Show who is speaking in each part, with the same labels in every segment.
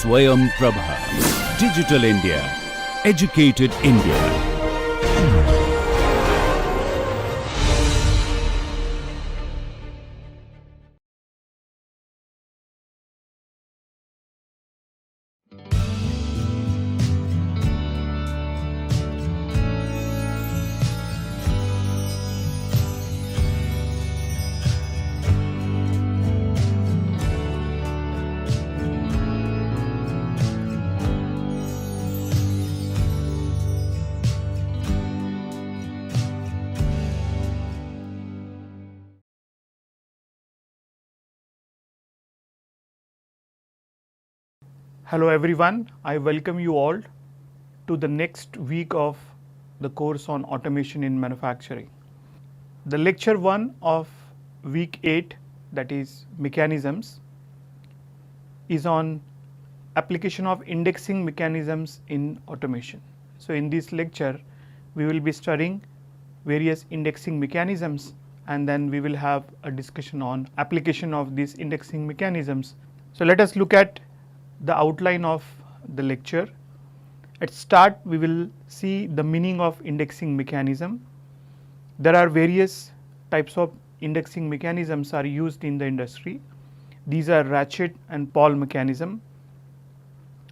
Speaker 1: Swayam Prabha. Digital India. Educated India.
Speaker 2: Hello everyone, I welcome you all to the next week of the course on automation in manufacturing. The lecture 1 of week 8, that is mechanisms, is on application of indexing mechanisms in automation. So in this lecture we will be studying various indexing mechanisms, and then we will have a discussion on application of these indexing mechanisms. So let us look at the outline of the lecture. At start we will see the meaning of indexing mechanism. There are various types of indexing mechanisms are used in the industry. These are ratchet and pawl mechanism,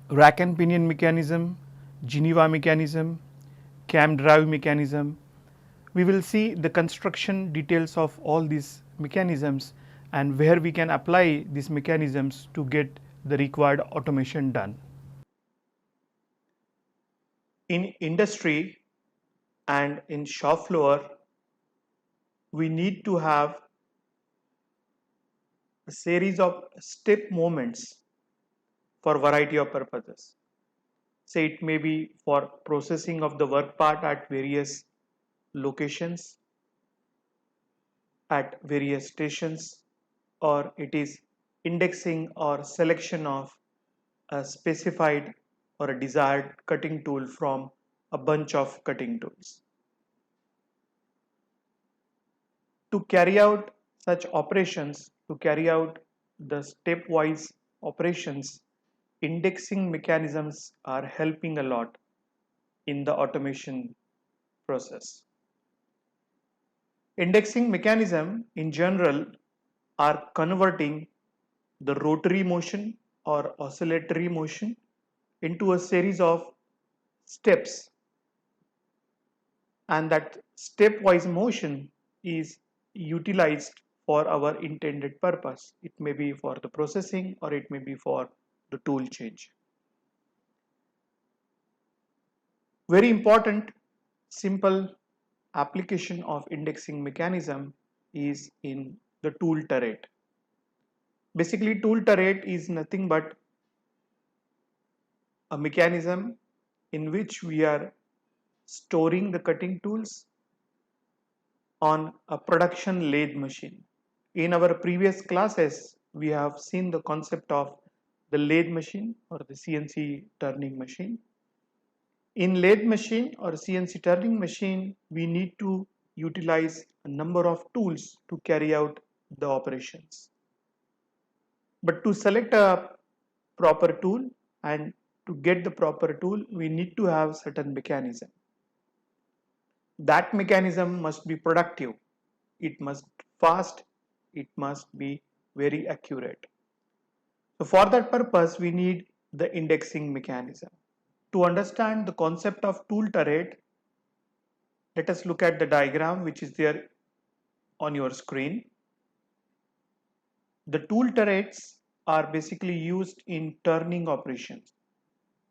Speaker 2: rack and pinion mechanism, Geneva mechanism, cam drive mechanism. We will see the construction details of all these mechanisms and where we can apply these mechanisms to get the required automation done. In industry and in shop floor, we need to have a series of step movements for variety of purposes. Say it may be for processing of the work part at various locations, at various stations, or it is indexing or selection of a specified or a desired cutting tool from a bunch of cutting tools. To carry out such operations, to carry out the stepwise operations, indexing mechanisms are helping a lot in the automation process. Indexing mechanism in general are converting the rotary motion or oscillatory motion into a series of steps, and that stepwise motion is utilized for our intended purpose. It may be for the processing or it may be for the tool change. Very important simple application of indexing mechanism is in the tool turret. Basically, tool turret is nothing but a mechanism in which we are storing the cutting tools on a production lathe machine. In our previous classes, we have seen the concept of the lathe machine or the CNC turning machine. In lathe machine or CNC turning machine, we need to utilize a number of tools to carry out the operations. But to select a proper tool and to get the proper tool, we need to have certain mechanism. That mechanism must be productive, it must fast, it must be very accurate. So for that purpose, we need the indexing mechanism. To understand the concept of tool turret, let us look at the diagram which is there on your screen. The tool turrets are basically used in turning operations.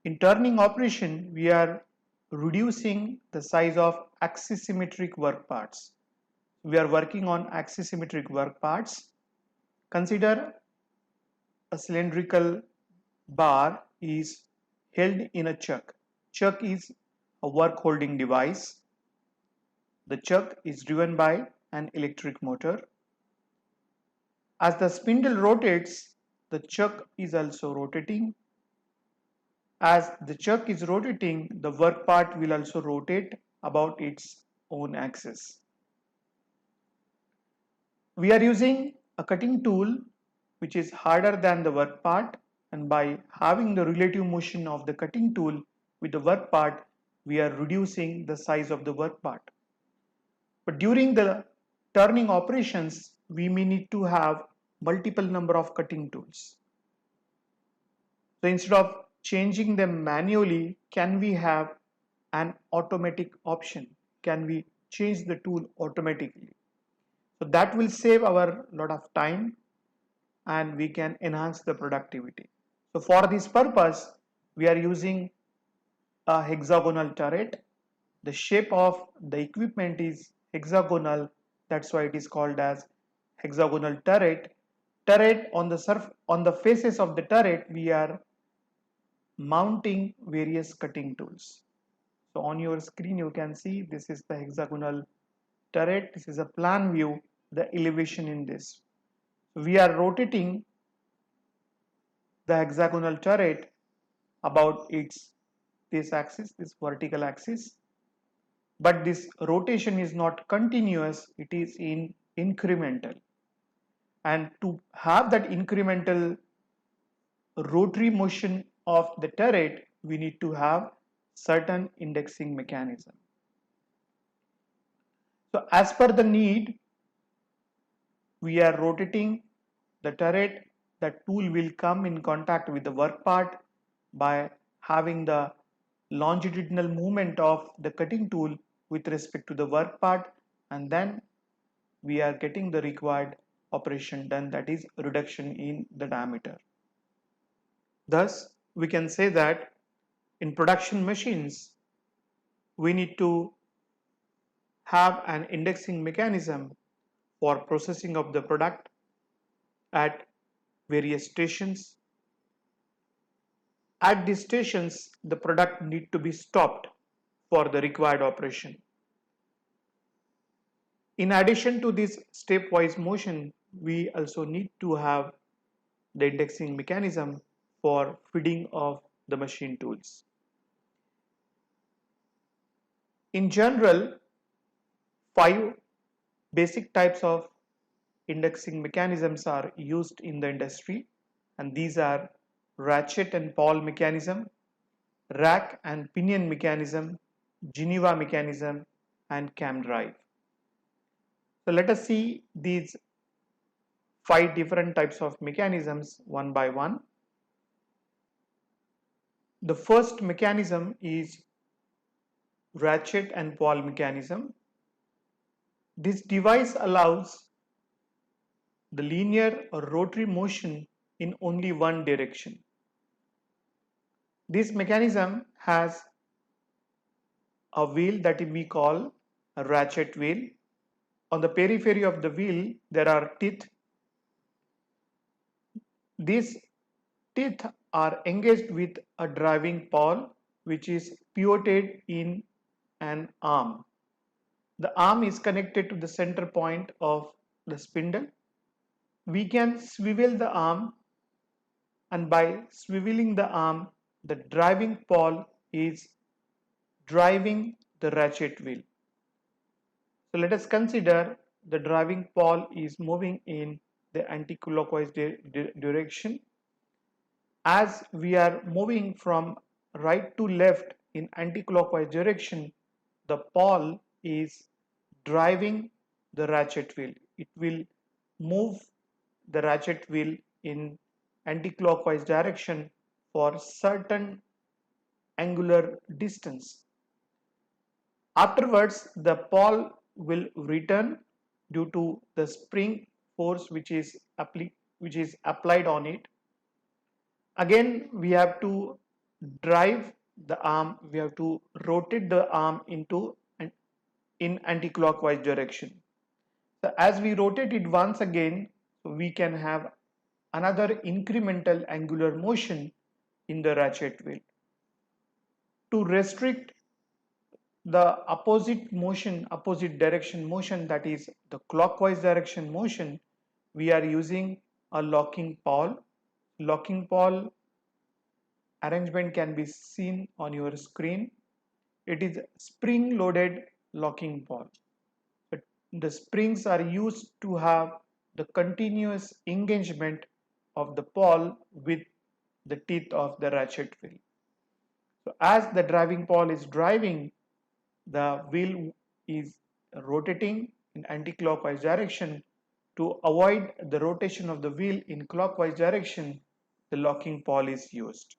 Speaker 2: In turning operation, we are reducing the size of axisymmetric work parts. We are working on axisymmetric work parts. Consider a cylindrical bar is held in a chuck. Chuck is a work holding device. The chuck is driven by an electric motor. As the spindle rotates, the chuck is also rotating. As the chuck is rotating, the work part will also rotate about its own axis. We are using a cutting tool which is harder than the work part and by having the relative motion of the cutting tool with the work part, we are reducing the size of the work part. But during the turning operations, we may need to have multiple number of cutting tools. So instead of changing them manually, can we have an automatic option? Can we change the tool automatically? So that will save our lot of time and we can enhance the productivity. So for this purpose, we are using a hexagonal turret. The shape of the equipment is hexagonal. That's why it is called as hexagonal turret. Turret on the faces of the turret, we are mounting various cutting tools. So on your screen you can see this is the hexagonal turret. This is a plan view, the elevation in this. We are rotating the hexagonal turret about this axis, this vertical axis. But this rotation is not continuous, it is in incremental. And to have that incremental rotary motion of the turret, we need to have certain indexing mechanism. So as per the need, we are rotating the turret. The tool will come in contact with the work part by having the longitudinal movement of the cutting tool with respect to the work part, and then we are getting the required operation done, that is reduction in the diameter. Thus we can say that in production machines we need to have an indexing mechanism for processing of the product at various stations. At these stations, the product need to be stopped for the required operation. In addition to this stepwise motion, we also need to have the indexing mechanism for feeding of the machine tools. In general, 5 basic types of indexing mechanisms are used in the industry, and these are ratchet and pawl mechanism, rack and pinion mechanism, Geneva mechanism, and cam drive. So let us see these 5 different types of mechanisms one by one. The first mechanism is ratchet and pawl mechanism. This device allows the linear or rotary motion in only one direction. This mechanism has a wheel that we call a ratchet wheel. On the periphery of the wheel there are teeth. These teeth are engaged with a driving pawl which is pivoted in an arm. The arm is connected to the center point of the spindle. We can swivel the arm, and by swiveling the arm, the driving pawl is driving the ratchet wheel. So let us consider the driving pawl is moving in the anti-clockwise direction. As we are moving from right to left in anti-clockwise direction, the pawl is driving the ratchet wheel. It will move the ratchet wheel in anti-clockwise direction for certain angular distance. Afterwards, the pawl will return due to the spring force which is applied on it. Again, we have to drive the arm, we have to rotate the arm in anti-clockwise direction. So as we rotate it once again, we can have another incremental angular motion in the ratchet wheel. To restrict the opposite direction motion, that is the clockwise direction motion, we are using a locking pawl. Locking pawl arrangement can be seen on your screen. It is spring loaded locking pawl. The springs are used to have the continuous engagement of the pawl with the teeth of the ratchet wheel. So as the driving pawl is driving, the wheel is rotating in anti-clockwise direction. To avoid the rotation of the wheel in clockwise direction, the locking pawl is used.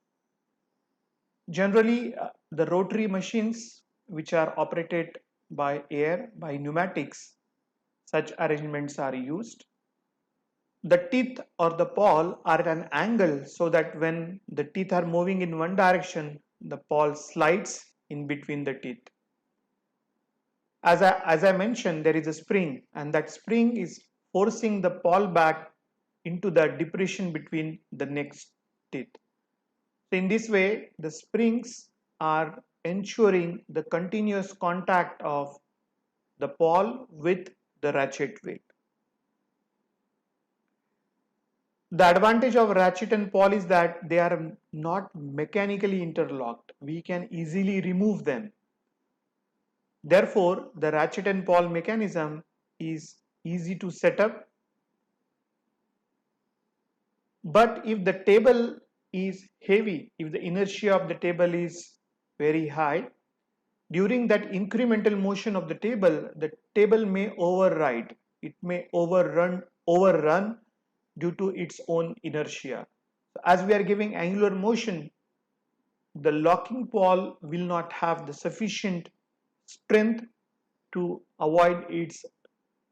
Speaker 2: Generally, the rotary machines which are operated by air, by pneumatics, such arrangements are used. The teeth or the pawl are at an angle so that when the teeth are moving in one direction, the pawl slides in between the teeth. As I mentioned, there is a spring, and that spring is forcing the pawl back into the depression between the next teeth. So in this way, the springs are ensuring the continuous contact of the pawl with the ratchet wheel. The advantage of ratchet and pawl is that they are not mechanically interlocked. We can easily remove them. Therefore, the ratchet and pawl mechanism is easy to set up. But if the table is heavy, if the inertia of the table is very high, during that incremental motion of the table may override. It may overrun due to its own inertia. So as we are giving angular motion, the locking pawl will not have the sufficient strength to avoid its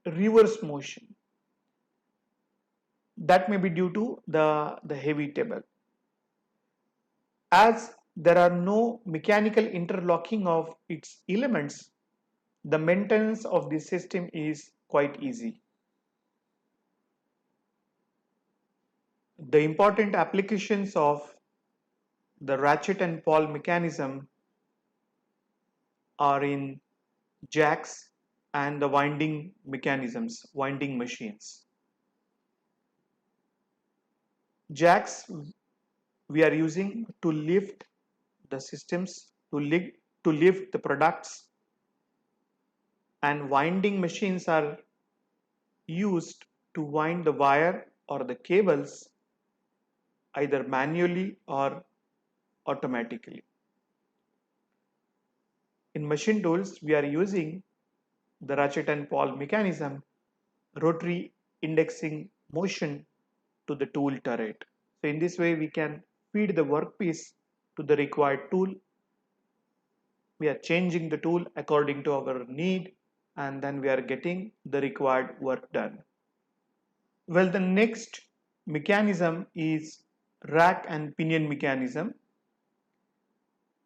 Speaker 2: reverse motion. That may be due to the heavy table. As there are no mechanical interlocking of its elements, the maintenance of the system is quite easy. The important applications of the ratchet and pawl mechanism are in jacks and the winding mechanisms, winding machines. Jacks we are using to lift the systems, to lift the products, and winding machines are used to wind the wire or the cables either manually or automatically. In machine tools, we are using the ratchet and pawl mechanism, rotary indexing motion to the tool turret. So in this way, we can feed the workpiece to the required tool. We are changing the tool according to our need, and then we are getting the required work done. Well, the next mechanism is rack and pinion mechanism.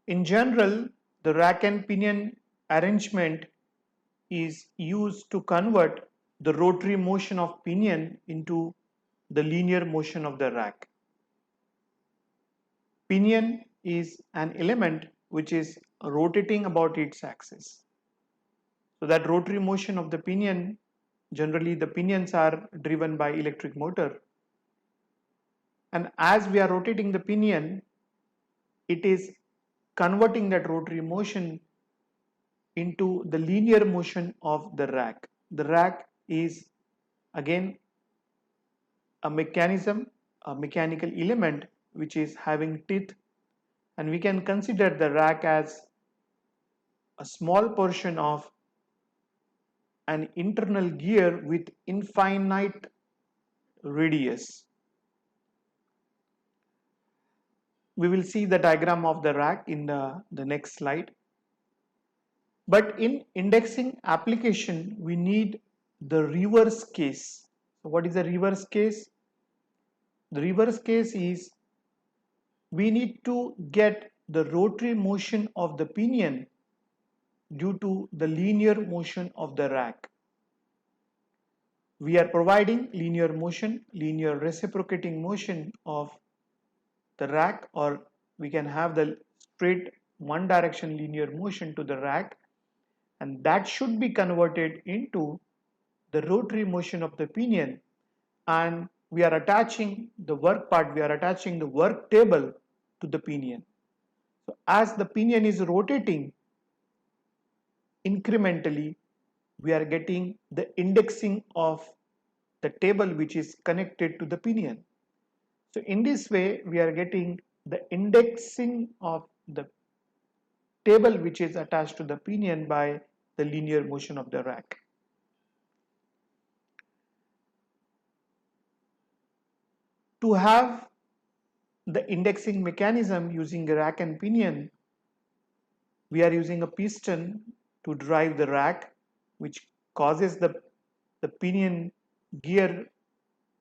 Speaker 2: In general, the rack and pinion arrangement is used to convert the rotary motion of pinion into the linear motion of the rack. Pinion is an element which is rotating about its axis. So that rotary motion of the pinion, generally the pinions are driven by electric motor. And as we are rotating the pinion, it is converting that rotary motion into the linear motion of the rack. The rack is again a mechanism, a mechanical element which is having teeth, and we can consider the rack as a small portion of an internal gear with infinite radius. We will see the diagram of the rack in the next slide. But in indexing application, we need the reverse case. So what is the reverse case? The reverse case is we need to get the rotary motion of the pinion due to the linear motion of the rack. We are providing linear motion, linear reciprocating motion of the rack, or we can have the straight one direction linear motion to the rack, and that should be converted into the rotary motion of the pinion, and we are attaching the work part, we are attaching the work table to the pinion. So as the pinion is rotating incrementally, we are getting the indexing of the table which is connected to the pinion. So in this way, we are getting the indexing of the table which is attached to the pinion by the linear motion of the rack. To have the indexing mechanism using rack and pinion, we are using a piston to drive the rack, which causes the pinion gear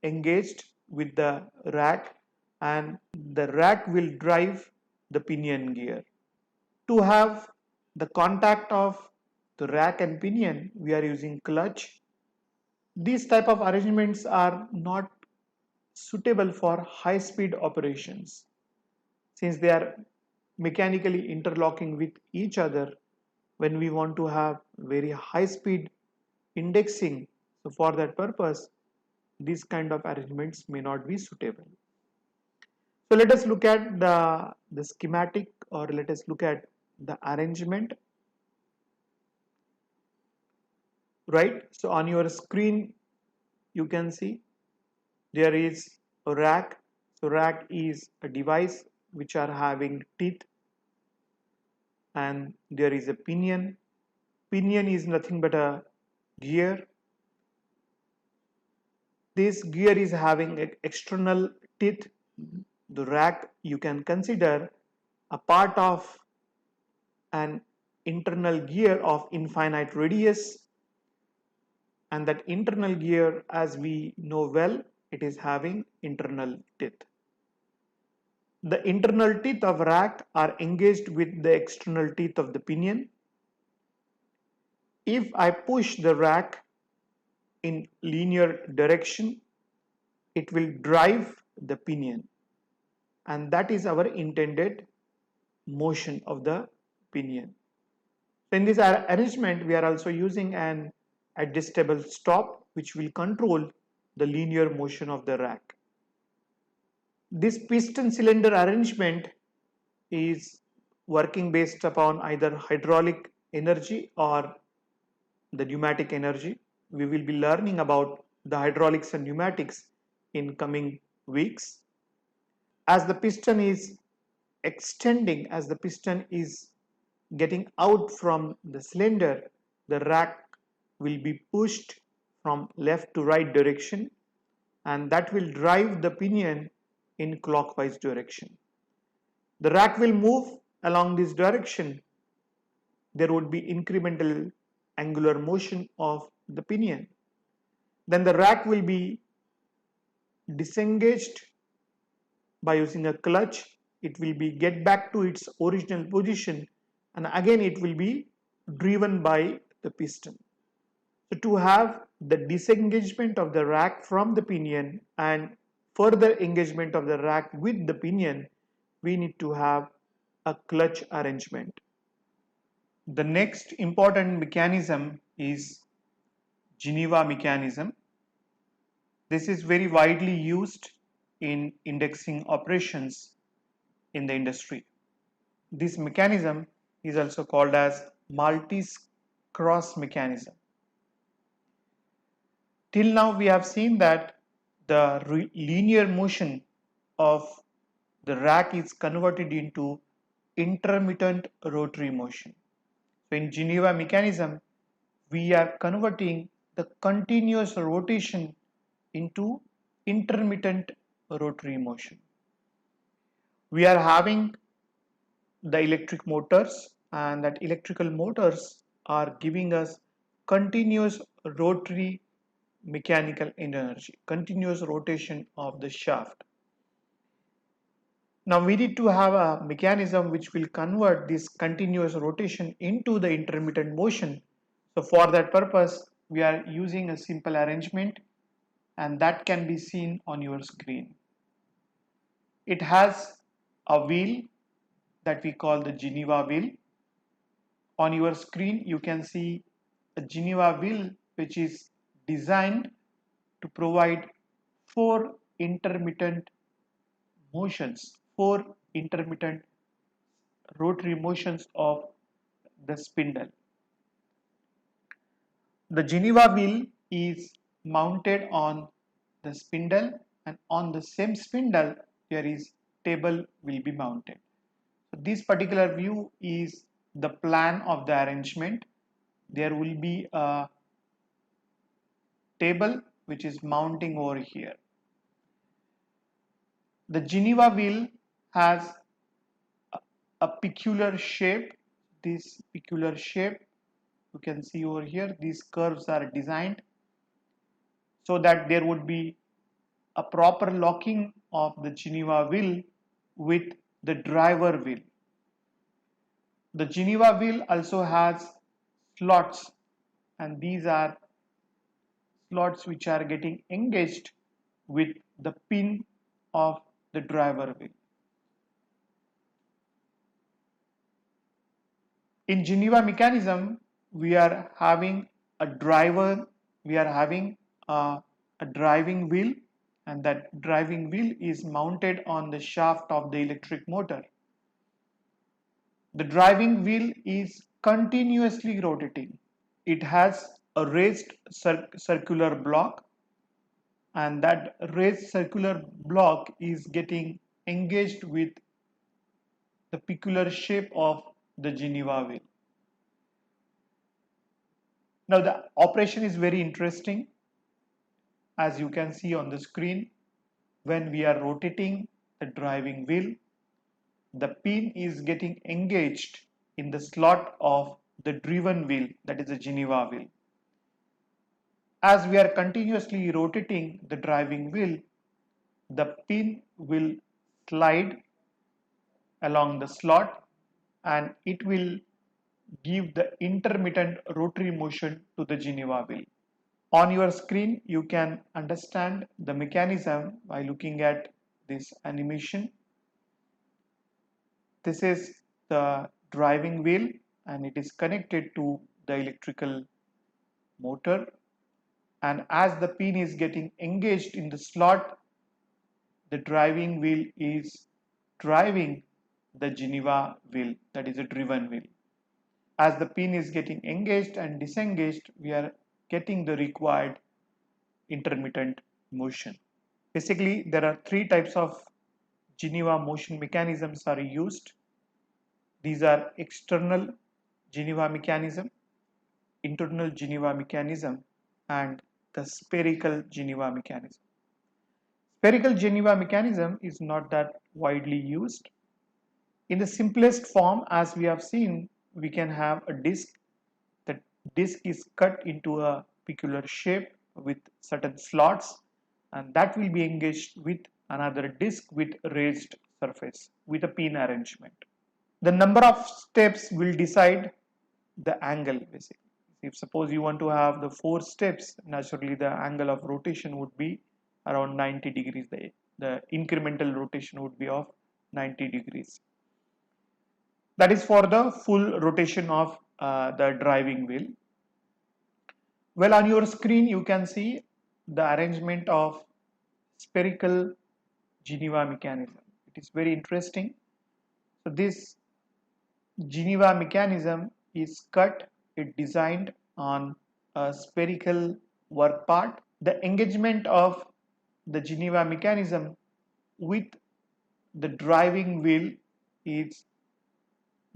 Speaker 2: engaged with the rack, and the rack will drive the pinion gear. To have the contact of the rack and pinion, we are using clutch. These type of arrangements are not suitable for high speed operations since they are mechanically interlocking with each other. When we want to have very high speed indexing, so for that purpose these kind of arrangements may not be suitable. So let us look at the schematic, or let us look at the arrangement. Right, so on your screen you can see there is a rack. So rack is a device which are having teeth, and there is a pinion. Pinion is nothing but a gear. This gear is having external teeth. The rack you can consider a part of an internal gear of infinite radius, and that internal gear, as we know well, it is having internal teeth. The internal teeth of rack are engaged with the external teeth of the pinion. If I push the rack in linear direction, it will drive the pinion, and that is our intended motion of the pinion. So in this arrangement, we are also using an adjustable stop which will control the linear motion of the rack. This piston cylinder arrangement is working based upon either hydraulic energy or the pneumatic energy. We will be learning about the hydraulics and pneumatics in coming weeks. As the piston is extending, as the piston is getting out from the cylinder, the rack will be pushed from left to right direction, and that will drive the pinion in clockwise direction. The rack will move along this direction. There would be incremental angular motion of the pinion. Then the rack will be disengaged by using a clutch. It will be get back to its original position, and again it will be driven by the piston. So to have the disengagement of the rack from the pinion and further engagement of the rack with the pinion, we need to have a clutch arrangement. The next important mechanism is Geneva mechanism. This is very widely used in indexing operations in the industry. This mechanism is also called as Maltese cross mechanism. Till now we have seen that the linear motion of the rack is converted into intermittent rotary motion. So in Geneva mechanism, we are converting the continuous rotation into intermittent rotary motion. We are having the electric motors, and that electrical motors are giving us continuous rotary mechanical energy, continuous rotation of the shaft. Now we need to have a mechanism which will convert this continuous rotation into the intermittent motion. So for that purpose, we are using a simple arrangement, and that can be seen on your screen. It has a wheel that we call the Geneva wheel. On your screen, you can see a Geneva wheel which is designed to provide four intermittent motions, four intermittent rotary motions of the spindle. The Geneva wheel is mounted on the spindle, and on the same spindle there is table will be mounted. So this particular view is the plan of the arrangement. There will be a table which is mounting over here. The Geneva wheel has a peculiar shape. This peculiar shape you can see over here, these curves are designed so that there would be a proper locking of the Geneva wheel with the driver wheel. The Geneva wheel also has slots, and these are slots which are getting engaged with the pin of the driver wheel. In Geneva mechanism, we are having a driver, we are having a driving wheel, and that driving wheel is mounted on the shaft of the electric motor. The driving wheel is continuously rotating. It has a raised circular block, and that raised circular block is getting engaged with the peculiar shape of the Geneva wheel. Now the operation is very interesting. As you can see on the screen, when we are rotating the driving wheel, the pin is getting engaged in the slot of the driven wheel, that is the Geneva wheel. As we are continuously rotating the driving wheel, the pin will slide along the slot and it will give the intermittent rotary motion to the Geneva wheel. On your screen, you can understand the mechanism by looking at this animation. This is the driving wheel and it is connected to the electrical motor, and as the pin is getting engaged in the slot, the driving wheel is driving the Geneva wheel, that is a driven wheel. As the pin is getting engaged and disengaged, we are getting the required intermittent motion. Basically, there are three types of Geneva motion mechanisms are used. These are external Geneva mechanism, internal Geneva mechanism, and the spherical Geneva mechanism. Spherical Geneva mechanism is not that widely used. In the simplest form, as we have seen, we can have a disc. The disc is cut into a peculiar shape with certain slots, and that will be engaged with another disc with raised surface with a pin arrangement. The number of steps will decide the angle basically. If suppose you want to have the 4 steps, naturally the angle of rotation would be around 90 degrees. The incremental rotation would be of 90 degrees. That is for the full rotation of the driving wheel. Well, on your screen you can see the arrangement of spherical Geneva mechanism. It is very interesting. So this Geneva mechanism is cut, it designed on a spherical work part. The engagement of the Geneva mechanism with the driving wheel is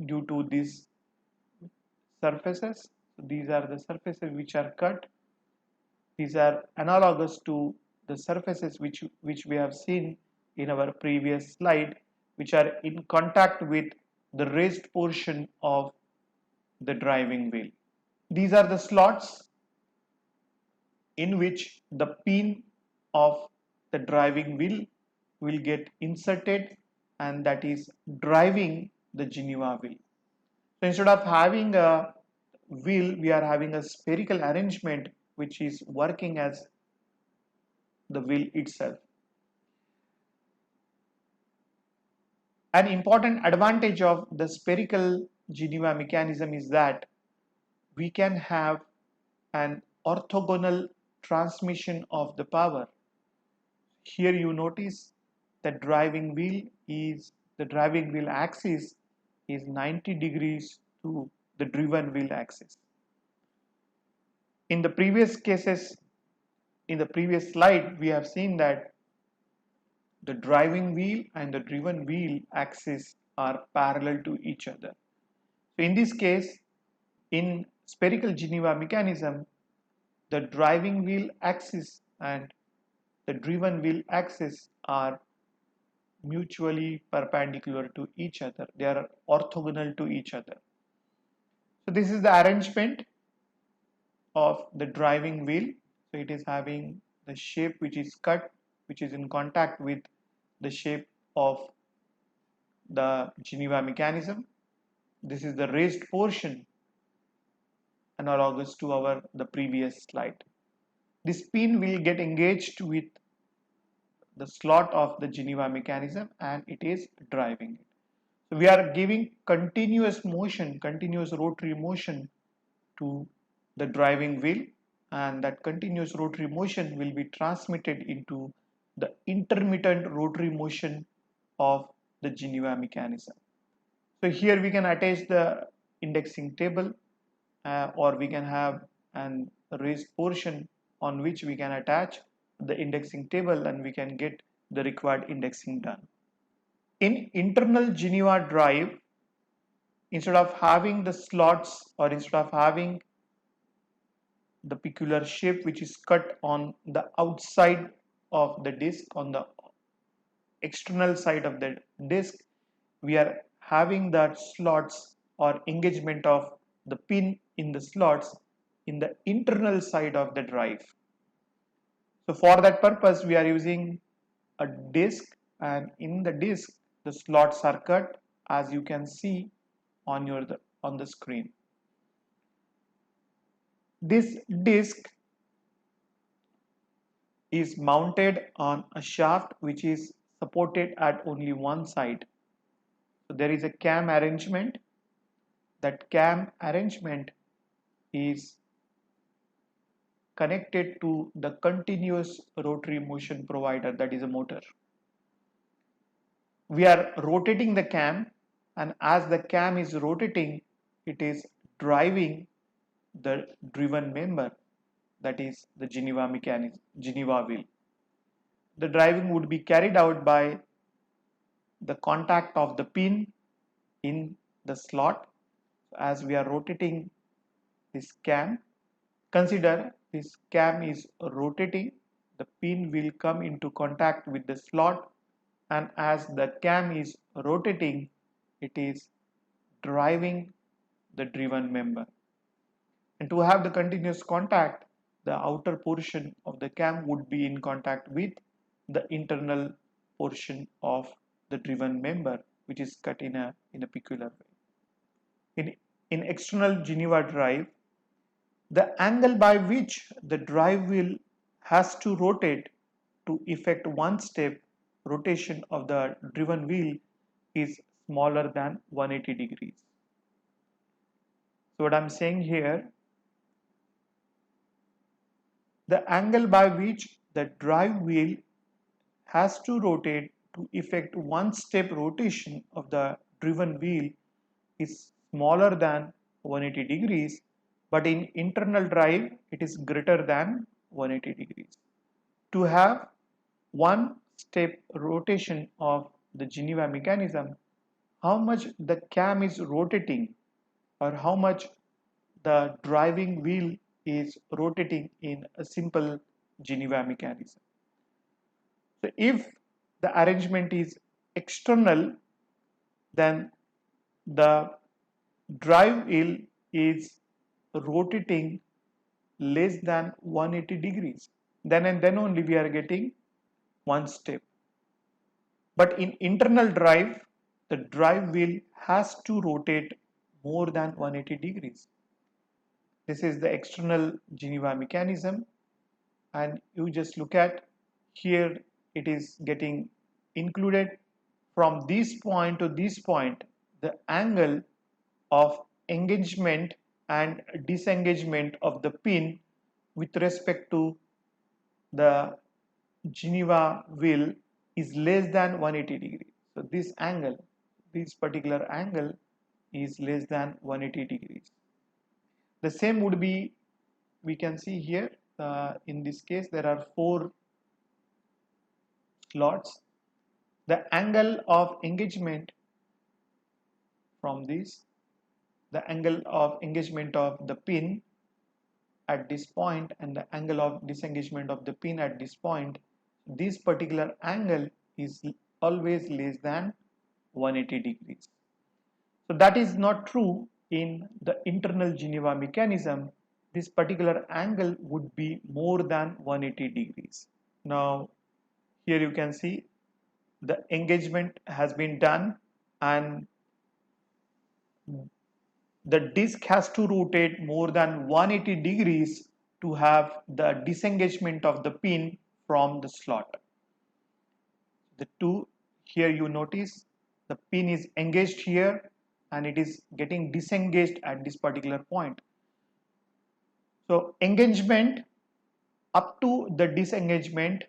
Speaker 2: due to these surfaces. So these are the surfaces which are cut. These are analogous to the surfaces which we have seen in our previous slide, which are in contact with the raised portion of the driving wheel. These are the slots in which the pin of the driving wheel will get inserted, and that is driving the Geneva wheel. So instead of having a wheel, we are having a spherical arrangement which is working as the wheel itself. An important advantage of the spherical Geneva mechanism is that we can have an orthogonal transmission of the power. Here you notice that the driving wheel axis is 90 degrees to the driven wheel axis. In the previous cases, in the previous slide, we have seen that the driving wheel and the driven wheel axis are parallel to each other. So in this case, in spherical Geneva mechanism, the driving wheel axis and the driven wheel axis are mutually perpendicular to each other. They are orthogonal to each other. So this is the arrangement of the driving wheel. So it is having the shape which is cut, which is in contact with the shape of the Geneva mechanism. This is the raised portion analogous to our the previous slide. This pin will get engaged with the slot of the Geneva mechanism and it is driving it. So we are giving continuous motion, continuous rotary motion to the driving wheel, and that continuous rotary motion will be transmitted into the intermittent rotary motion of the Geneva mechanism. So here we can attach the indexing table or we can have an raised portion on which we can attach the indexing table and we can get the required indexing done. In internal Geneva drive, instead of having the slots or instead of having the peculiar shape which is cut on the outside of the disk, on the external side of the disk, we are having that slots or engagement of the pin in the slots in the internal side of the drive. So for that purpose we are using a disk, and in the disk the slots are cut as you can see on the screen. This disk is mounted on a shaft which is supported at only one side. So there is a cam arrangement. That cam arrangement is connected to the continuous rotary motion provider, that is a motor. We are rotating the cam, and as the cam is rotating, it is driving the driven member, that is the Geneva mechanism, Geneva wheel. The driving would be carried out by the contact of the pin in the slot. As we are rotating this cam, consider this cam is rotating, the pin will come into contact with the slot, and as the cam is rotating, it is driving the driven member. And to have the continuous contact, the outer portion of the cam would be in contact with the internal portion of the driven member, which is cut in a peculiar way. In external Geneva drive, the angle by which the drive wheel has to rotate to effect one step rotation of the driven wheel is smaller than 180 degrees. So what I'm saying here, the angle by which the drive wheel has to rotate to effect one step rotation of the driven wheel is smaller than 180 degrees, but in internal drive it is greater than 180 degrees. To have one step rotation of the Geneva mechanism, how much the cam is rotating or how much the driving wheel is rotating in a simple Geneva mechanism. So if the arrangement is external, then the drive wheel is rotating less than 180 degrees. Then and then only we are getting one step. But in internal drive, the drive wheel has to rotate more than 180 degrees. This is the external Geneva mechanism, and you just look at here, it is getting included from this point to this point. The angle of engagement and disengagement of the pin with respect to the Geneva wheel is less than 180 degrees. So this angle, this particular angle is less than 180 degrees. The same would be, we can see here, in this case there are 4 slots. the angle of engagement from this, the angle of engagement of the pin at this point and the angle of disengagement of the pin at this point, this particular angle is always less than 180 degrees. So that is not true in the internal Geneva mechanism. This particular angle would be more than 180 degrees. Now here you can see the engagement has been done and the disc has to rotate more than 180 degrees to have the disengagement of the pin from the slot. The two, here you notice the pin is engaged here and it is getting disengaged at this particular point. So engagement up to the disengagement,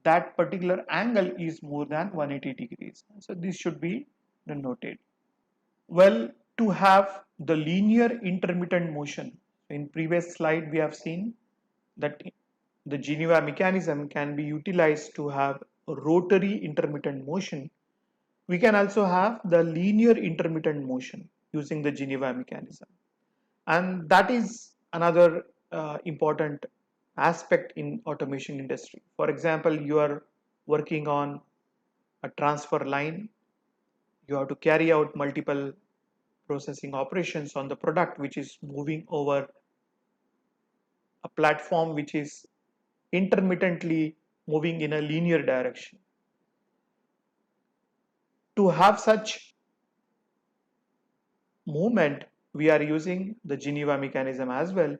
Speaker 2: that particular angle is more than 180 degrees. So this should be noted. Well, to have the linear intermittent motion, in previous slide we have seen that the Geneva mechanism can be utilized to have rotary intermittent motion. We can also have the linear intermittent motion using the Geneva mechanism, and that is another important aspect in automation industry. For example, you are working on a transfer line, you have to carry out multiple processing operations on the product which is moving over a platform which is intermittently moving in a linear direction. To have such movement, we are using the Geneva mechanism as well,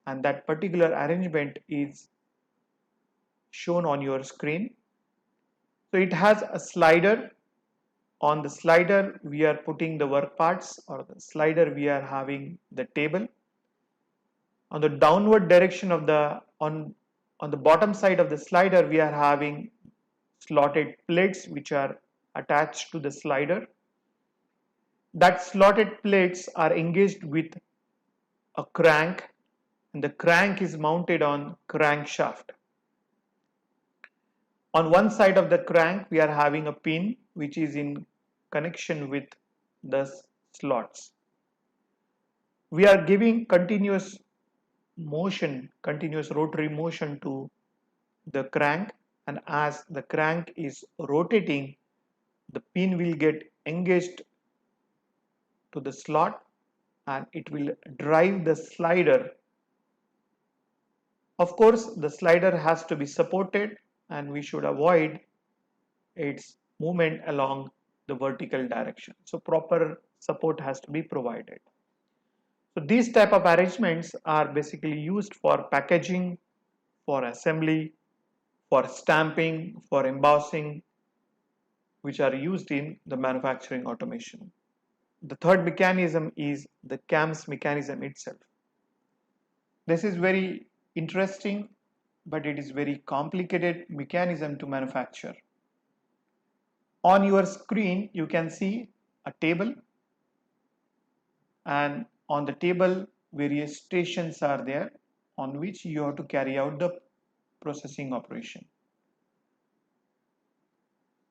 Speaker 2: and that particular arrangement is shown on your screen. So it has a slider. On the slider we are putting the work parts, or the slider we are having the table. On the downward direction of the on the bottom side of the slider we are having slotted plates which are attached to the slider. That slotted plates are engaged with a crank, and the crank is mounted on crankshaft. On one side of the crank we are having a pin which is in connection with the slots. We are giving continuous motion, continuous rotary motion to the crank, and as the crank is rotating, the pin will get engaged to the slot and it will drive the slider. Of course, the slider has to be supported and we should avoid its movement along the vertical direction. So proper support has to be provided. So these type of arrangements are basically used for packaging, for assembly, for stamping, for embossing, which are used in the manufacturing automation. The third mechanism is the CAMS mechanism itself. This is very interesting, but it is very complicated mechanism to manufacture. On your screen, you can see a table, and on the table, various stations are there on which you have to carry out the processing operation.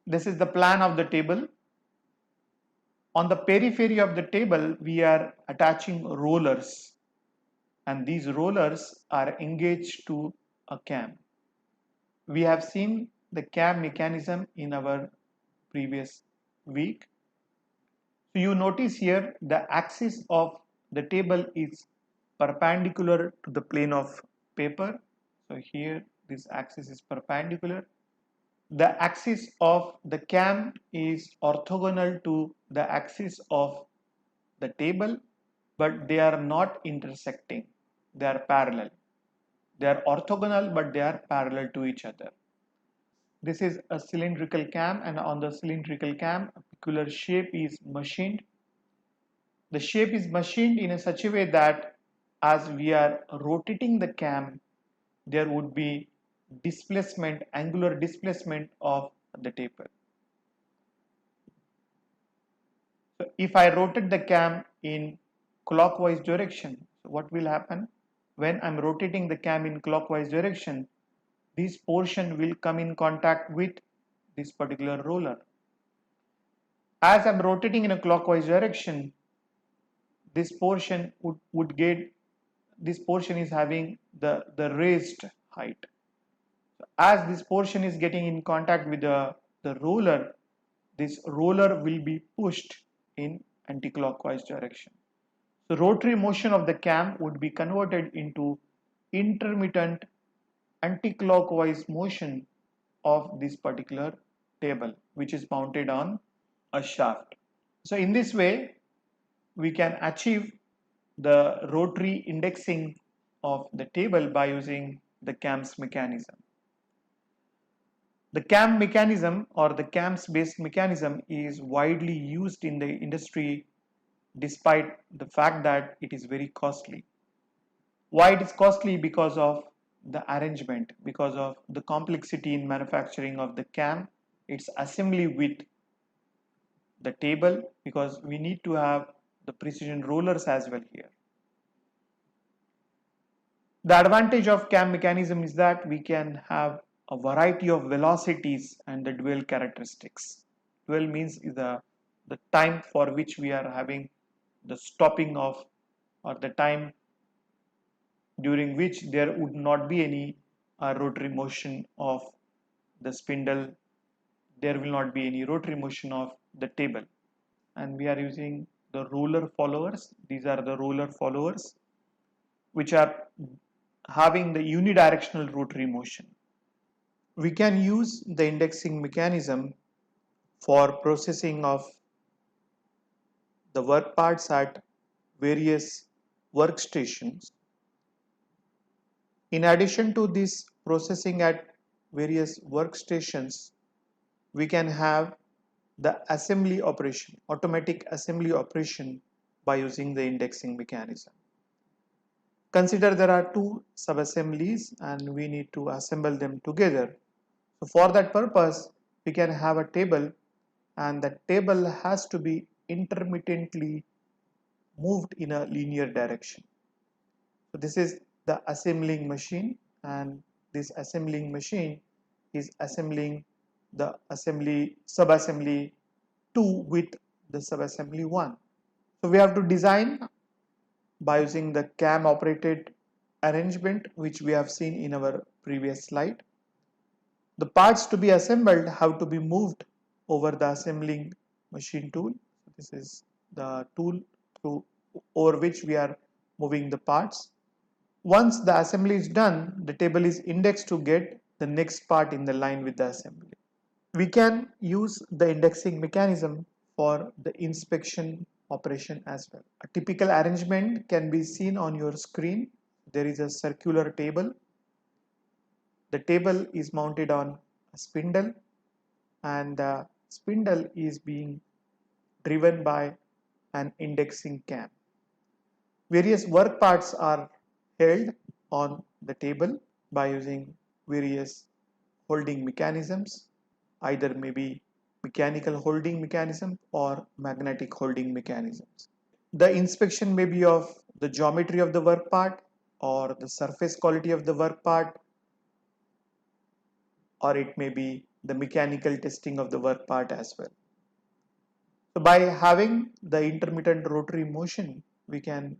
Speaker 2: This is the plan of the table. On the periphery of the table, we are attaching rollers, and these rollers are engaged to a cam. We have seen the cam mechanism in our previous week. So you notice here the axis of the table is perpendicular to the plane of paper. So here this axis is perpendicular. The axis of the cam is orthogonal to the axis of the table, but they are not intersecting. They are parallel. They are orthogonal, but they are parallel to each other. This is a cylindrical cam, and on the cylindrical cam, a peculiar shape is machined. The shape is machined in such a way that as we are rotating the cam, there would be displacement, angular displacement of the taper. So if I rotate the cam in clockwise direction, so what will happen? When I'm rotating the cam in clockwise direction, this portion will come in contact with this particular roller. As I'm rotating in a clockwise direction, this portion would get, this portion is having the raised height. As this portion is getting in contact with the roller, this roller will be pushed in anti-clockwise direction. So rotary motion of the cam would be converted into intermittent anti-clockwise motion of this particular table, which is mounted on a shaft. So in this way, we can achieve the rotary indexing of the table by using the CAMS mechanism. The CAM mechanism or the CAMS based mechanism is widely used in the industry despite the fact that it is very costly. Why it is costly? Because of the arrangement, because of the complexity in manufacturing of the CAM, its assembly with the table, because we need to have the precision rollers as well here. The advantage of CAM mechanism is that we can have a variety of velocities and the dual characteristics. Dual means the time for which we are having the stopping of, or the time during which there would not be any rotary motion of the spindle, there will not be any rotary motion of the table. And we are using the roller followers. These are the roller followers which are having the unidirectional rotary motion. We can use the indexing mechanism for processing of the work parts at various workstations. In addition to this processing at various workstations, we can have the assembly operation, automatic assembly operation by using the indexing mechanism. Consider there are two sub-assemblies and we need to assemble them together. So for that purpose, we can have a table, and that table has to be intermittently moved in a linear direction. So this is the assembling machine, and this assembling machine is assembling the assembly sub-assembly 2 with the sub-assembly 1. So we have to design by using the CAM operated arrangement which we have seen in our previous slide. The parts to be assembled have to be moved over the assembling machine tool. This is the tool over which we are moving the parts. Once the assembly is done, the table is indexed to get the next part in the line with the assembly. We can use the indexing mechanism for the inspection operation as well. A typical arrangement can be seen on your screen. There is a circular table. The table is mounted on a spindle, and the spindle is being driven by an indexing cam. Various work parts are held on the table by using various holding mechanisms, either maybe mechanical holding mechanism or magnetic holding mechanisms. The inspection may be of the geometry of the work part or the surface quality of the work part, or it may be the mechanical testing of the work part as well. So by having the intermittent rotary motion, we can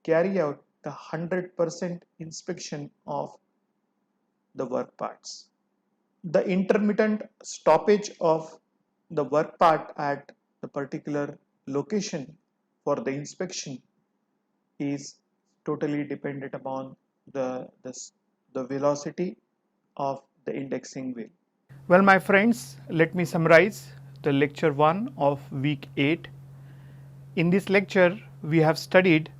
Speaker 2: carry out the 100% inspection of the work parts. The intermittent stoppage of the work part at the particular location for the inspection is totally dependent upon the velocity of the indexing wheel. Well, my friends, let me summarize the lecture 1 of week 8. In this lecture, we have studied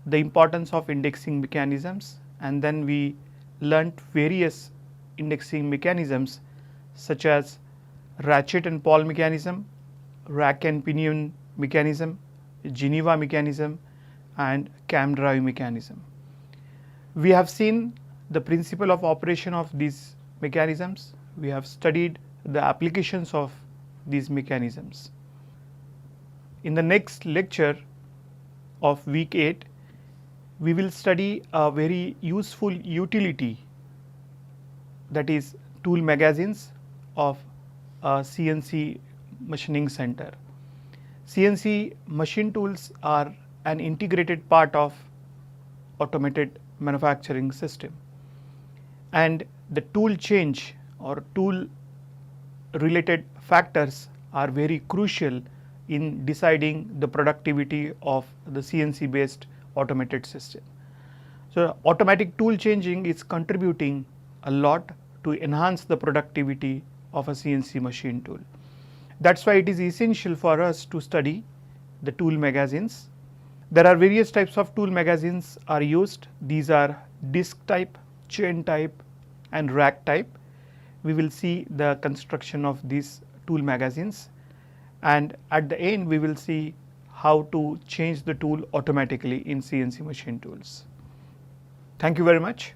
Speaker 2: the importance of indexing mechanisms, and then we learnt various indexing mechanisms such as ratchet and pawl mechanism, rack and pinion mechanism, Geneva mechanism, and cam drive mechanism. We have seen the principle of operation of these mechanisms. We have studied the applications of these mechanisms. In the next lecture of week 8, we will study a very useful utility, that is tool magazines of a CNC machining center. CNC machine tools are an integrated part of automated manufacturing system, and the tool change or tool related factors are very crucial in deciding the productivity of the CNC based automated system. So, automatic tool changing is contributing a lot to enhance the productivity of a CNC machine tool. That is why it is essential for us to study the tool magazines. There are various types of tool magazines are used. These are disc type, chain type and rack type. We will see the construction of these tool magazines, and at the end we will see how to change the tool automatically in CNC machine tools. Thank you very much.